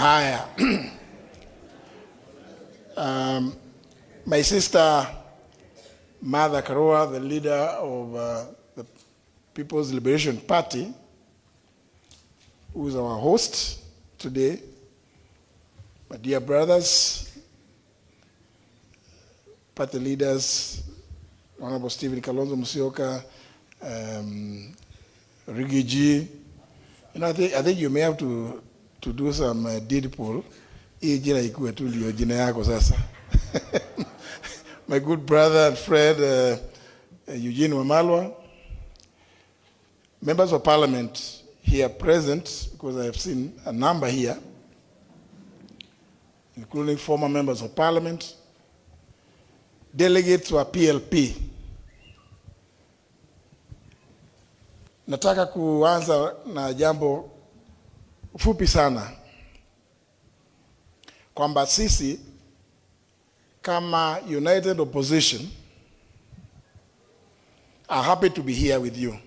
Haya. My sister, Mother Karua, the leader of the People's Liberation Party, who is our host today, my dear brothers, party leaders, Honorable Stephen Kalonzo Musyoka, Rigiji. I think you may have to do some deed poll. My good brother and friend, Eugene Wamalwa, members of parliament here present, because I have seen a number here, including former members of parliament, delegates wa PLP. Nataka kuanza na jambo fupi sana, kwamba sisi kama United Opposition are happy to be here with you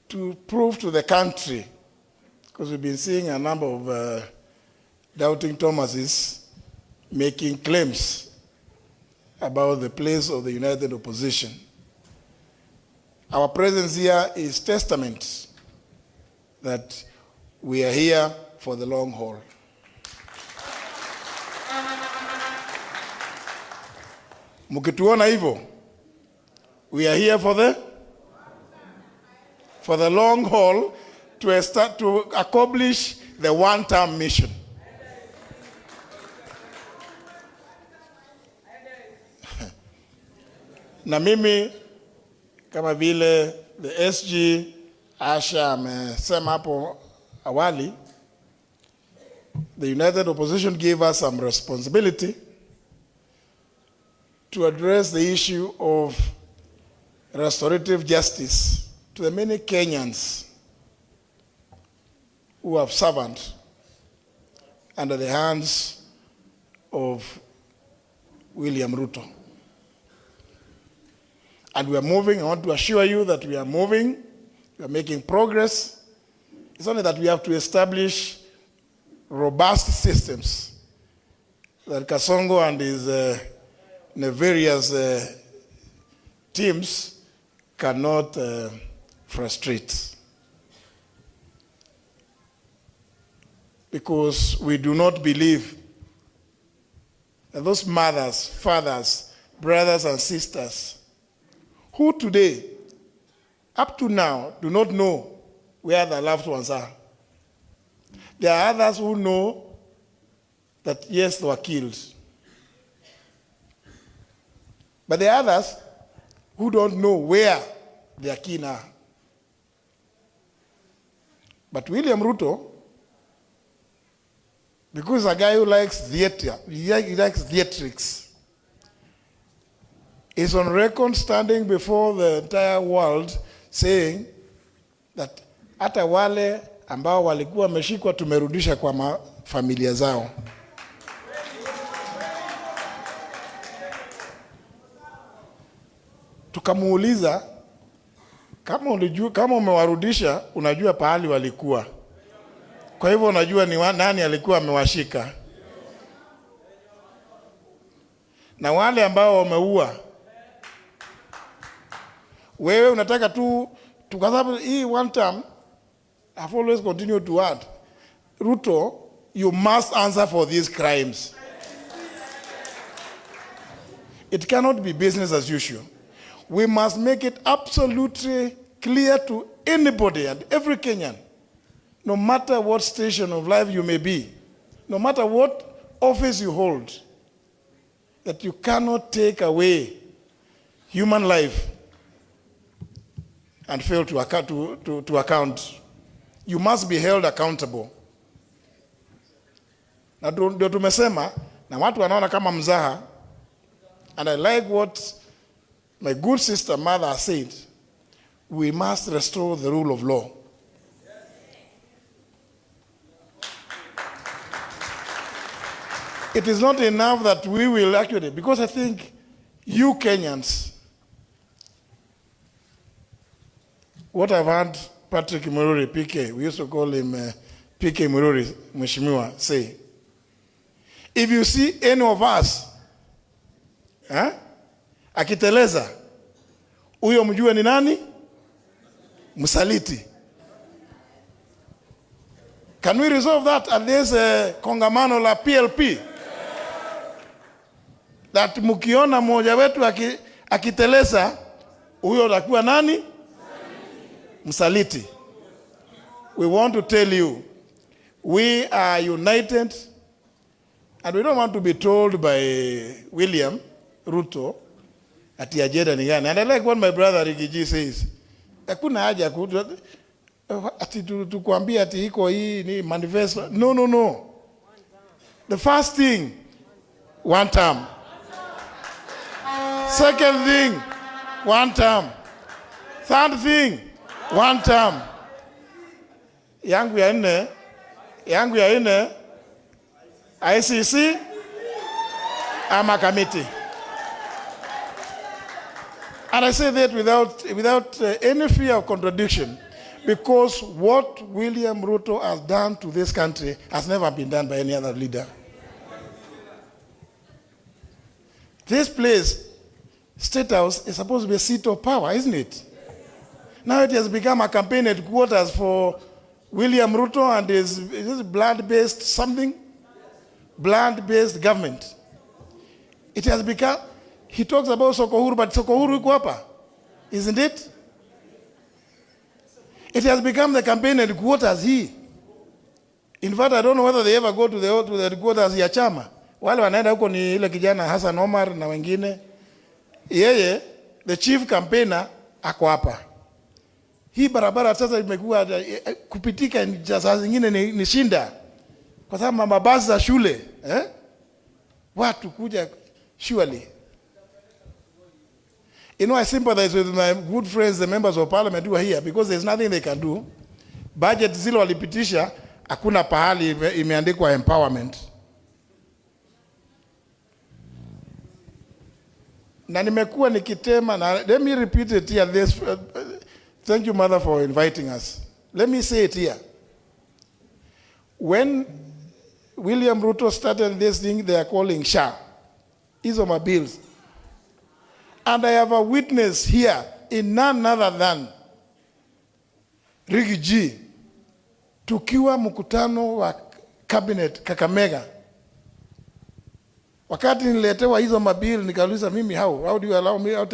to prove to the country, because we've been seeing a number of doubting Thomases making claims about the place of the United Opposition. Our presence here is testament that we are here for the long haul. Mukituona hivyo, we are here for the long haul to accomplish the one-term mission. Na mimi kama vile the SG Asha amesema hapo awali, the United Opposition gave us some responsibility to address the issue of restorative justice to the many Kenyans who have suffered under the hands of William Ruto. And we are moving. I want to assure you that we are moving. We are making progress. It's only that we have to establish robust systems that Kasongo and his various teams cannot frustrate. Because we do not believe that those mothers, fathers, brothers and sisters who today, up to now, do not know where their loved ones are. There are others who know that, yes, they were killed. But there are others who don't know where their kin are. But William Ruto, because he's a guy who likes theater, he likes theatrics, is on record standing before the entire world saying that hata wale ambao walikuwa wameshikwa tumerudisha kwa familia zao. Tukamuuliza, kama umewarudisha unajua pahali walikuwa, kwa hivyo unajua ni nani alikuwa amewashika. Na wale ambao wameua, wewe unataka tu kwa sababu hii one term, I've always continued to add, Ruto, you must answer for these crimes. It cannot be business as usual. We must make it absolutely clear to anybody and every Kenyan, no matter what station of life you may be, no matter what office you hold, that you cannot take away human life and fail to account. You must be held accountable. Na ndio tumesema, na watu wanaona kama mzaha, and I like what my good sister mother said, we must restore the rule of law. It is not enough that we will actually, because I think you Kenyans, what I've heard Patrick Muturi, PK, we used to call him PK Muturi, Mheshimiwa, say, if you see any of us akiteleza, huyo mjue ni nani? Msaliti. Can we resolve that at this kongamano la PLP? That mukiona mmoja wetu akiteleza, huyo atakuwa nani? Msaliti. We want to tell you, we are united, and we don't want to be told by William Ruto ati ajenda ni gani. And I like what my brother Rigiji says. Hakuna haja ati tukuambia ati iko hii ni manifesto. No. The first thing, one term. Second thing, one term. Third thing, one term. Yangu ya nne, ICC ama committee. And I say that without any fear of contradiction, because what William Ruto has done to this country has never been done by any other leader. This place, State House, is supposed to be a seat of power, isn't it? Now it has become a campaign headquarters for William Ruto and his blood-based something? Blood-based government. It has become, he talks about Sokohuru, but Sokohuru iko hapa, isn't it? It has become the campaign headquarters here. In fact, I don't know whether they ever go to the headquarters ya chama. Wale wanaenda huko ni ile kijana Hassan Omar na wengine. Yeye, the chief campaigner, ako hapa. Hii barabara sasa imekuwa kupitika saa zingine ni shinda. Kwa sababu mabasi za shule, watu kuja surely. You know, I sympathize with my good friends, the members of parliament who are here, because there's nothing they can do. Budget zile walipitisha, hakuna pahali imeandikwa empowerment. Na nimekuwa nikitema, na let me repeat it here. Thank you, Mother, for inviting us. Let me say it here. When William Ruto started this thing they are calling SHA, hizo mabills, and I have a witness here in none other than Rigiji, tukiwa mkutano wa cabinet Kakamega. Wakati niletewa hizo mabill nikauliza mimi how do you allow me out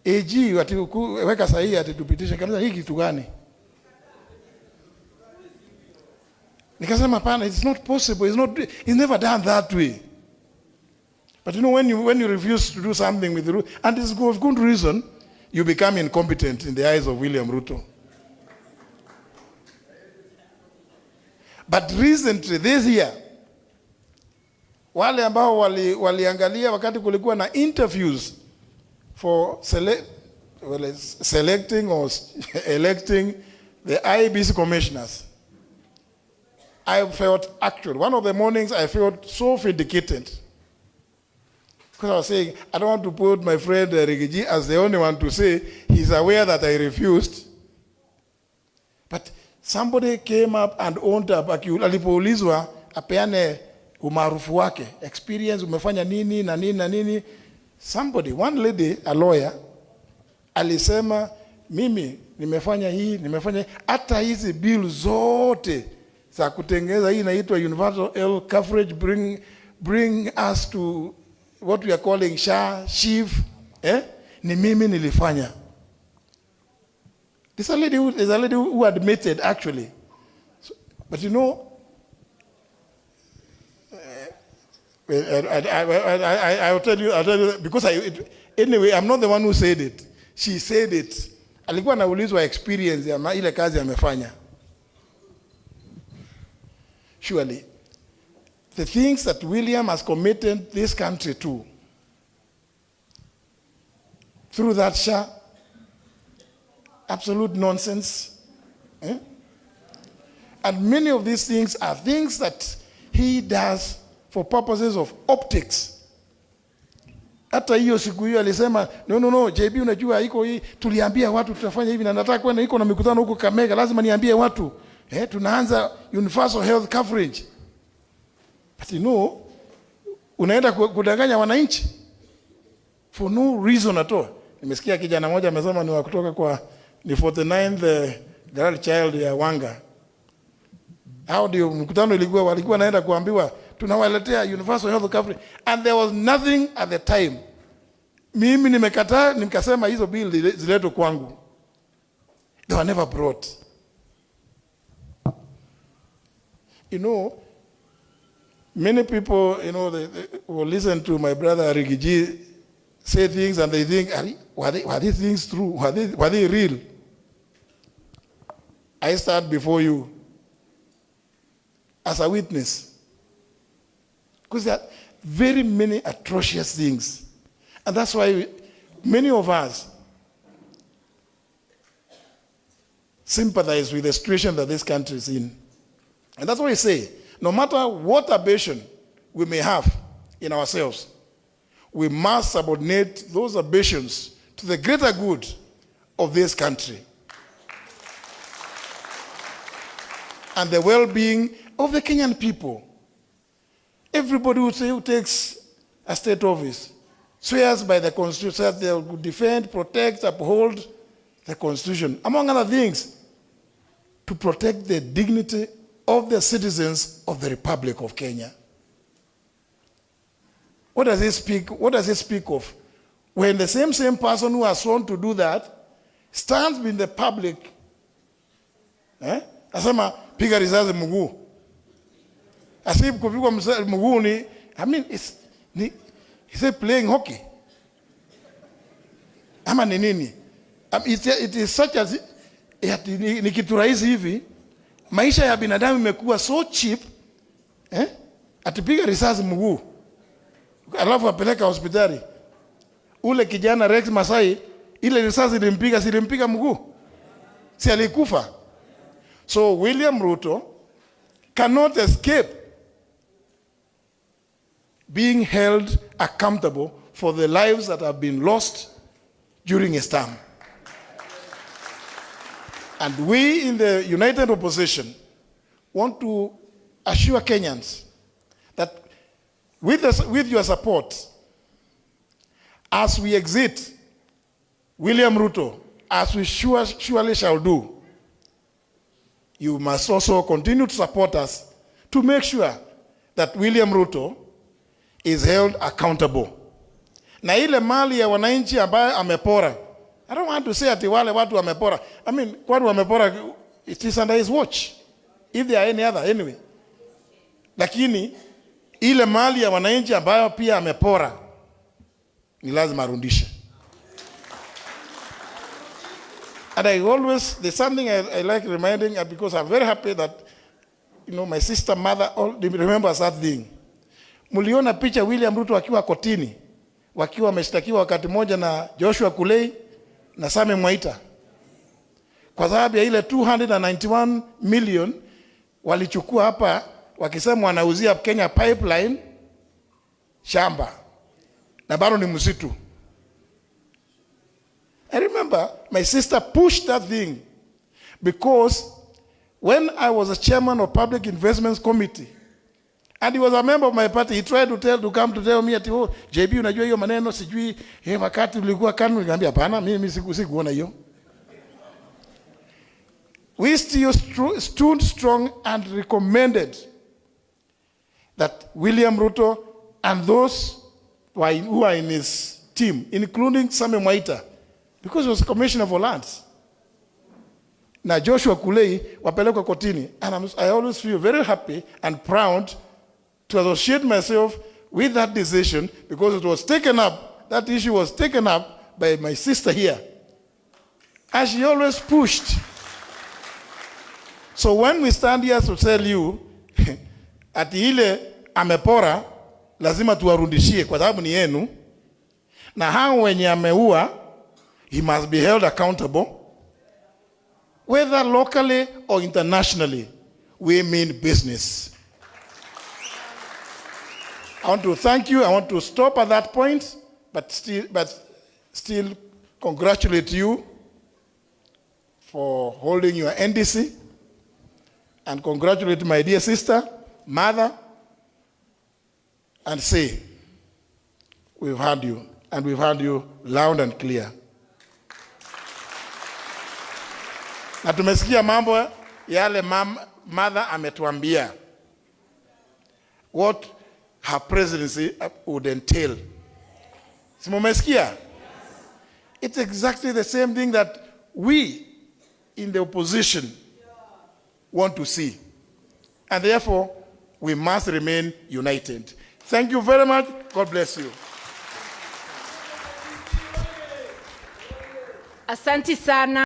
AG weka sahihi ati tupitishe, kanisa hiki kitu gani? Nikasema pana, it's not possible, it's never done that way. But you know, when you refuse to do something with the rule, and it's for good reason, you become incompetent in the eyes of William Ruto. But recently, this year, wale ambao waliangalia wakati kulikuwa na interviews for selecting or electing the IEBC commissioners, I felt actually, one of the mornings I felt so vindicated. Because I was saying, I don't want to put my friend Rigiji as the only one to say he's aware that I refused. But somebody came up and owned up, alipoulizwa apeane umaarufu wake, experience, umefanya nini na nini na nini. Somebody, one lady, a lawyer, alisema, mimi nimefanya hii, hata hizi bill zote za kutengeneza hii inaitwa universal health coverage, bring us to what we are calling SHA, SHIF, ni mimi nilifanya. This is a lady who admitted actually. So, but you know, I'll tell you, because anyway, I'm not the one who said it. She said it. Alikuwa anaulizwa experience ya ile kazi amefanya. Surely, the things that William has committed this country to, through that SHA, absolute nonsense. And many of these things are things that he does for purposes of optics. Hata hiyo siku hiyo alisema, no, JB unajua iko hii, tuliambia watu tutafanya hivi na nataka kwenda iko na mikutano huko Kamega, lazima niambie watu. tunaanza universal health coverage. But unaenda kudanganya wananchi for no reason at all. Nimesikia kijana mmoja amesema ni wa kutoka ni 49th girl child ya Wanga. How do mkutano walikuwa naenda kuambiwa tunawaletea universal health coverage, and there was nothing at the time. Mimi nimekataa, nikasema hizo bill ziletwe kwangu. They were never brought. Many people, they will listen to my brother Rigiji say things and they think, were these things true? Were they real? I stand before you as a witness. Because there are very many atrocious things. And that's why many of us sympathize with the situation that this country is in. And that's why I say, no matter what ambition we may have in ourselves, we must subordinate those ambitions to the greater good of this country and the well-being of the Kenyan people. Everybody who takes a state office swears by the Constitution that they will defend, protect, uphold the Constitution, among other things, to protect the dignity of the citizens of the Republic of Kenya. What does it speak of? When the same person who has sworn to do that stands in the public, asema piga risasi mguu. Asib kupigwa mguu ni, is he playing hockey? Ama ni nini? It is such as, ni kitu rahisi hivi, maisha ya binadamu imekuwa so cheap, atipiga risasi mguu, alafu apeleka hospitali. Ule kijana Rex Masai, ile risasi ilimpiga mguu, si alikufa. So William Ruto cannot escape being held accountable for the lives that have been lost during his term. And we in the United Opposition want to assure Kenyans that with your support, as we exit William Ruto, as we surely shall do, you must also continue to support us to make sure that William Ruto is held accountable. Na ile mali ya wananchi ambayo amepora, I don't want to say ati wale watu wamepora. Kwa wamepora, it is under his watch, if there are any other anyway. Lakini ile mali ya wananchi ambayo pia amepora, ni lazima arudishe. And there's something I like reminding, because I'm very happy that, my sister mother remembers that thing. Muliona picha William Ruto wakiwa kotini, wakiwa wameshtakiwa wakati moja na Joshua Kulei na Same Mwaita, kwa sababu ya ile 291 million walichukua hapa, wakisema wanauzia Kenya Pipeline shamba na bado ni msitu. I remember my sister pushed that thing, because when I was a chairman of Public Investments Committee, and he was a member of my party, he tried to come to tell me ati, JB, unajua hiyo maneno sijui, wakati ulikuwa KANU, nikamwambia hapana, mimi sikuona hiyo. We still stood strong and recommended that William Ruto and those who are in his team, including Same Mwaita, because he was commissioner for lands, na Joshua Kulei wapelekwa kotini. And I always feel very happy and proud to associate myself with that decision, because it was taken up, that issue was taken up by my sister here, as she always pushed. So when we stand here to tell you ati ile amepora lazima tuwarudishie kwa sababu ni yenu, na hao wenye ameua, he must be held accountable, whether locally or internationally, we mean business. I want to thank you. I want to stop at that point, but still congratulate you for holding your NDC. and congratulate my dear sister, mother, and say, we've heard you, and we've heard you loud and clear. Na tumesikia mambo yale mother ametuambia, what her presidency would entail. Si mumesikia? It's exactly the same thing that we in the opposition want to see. And therefore, we must remain united. Thank you very much. God bless you. Asante sana.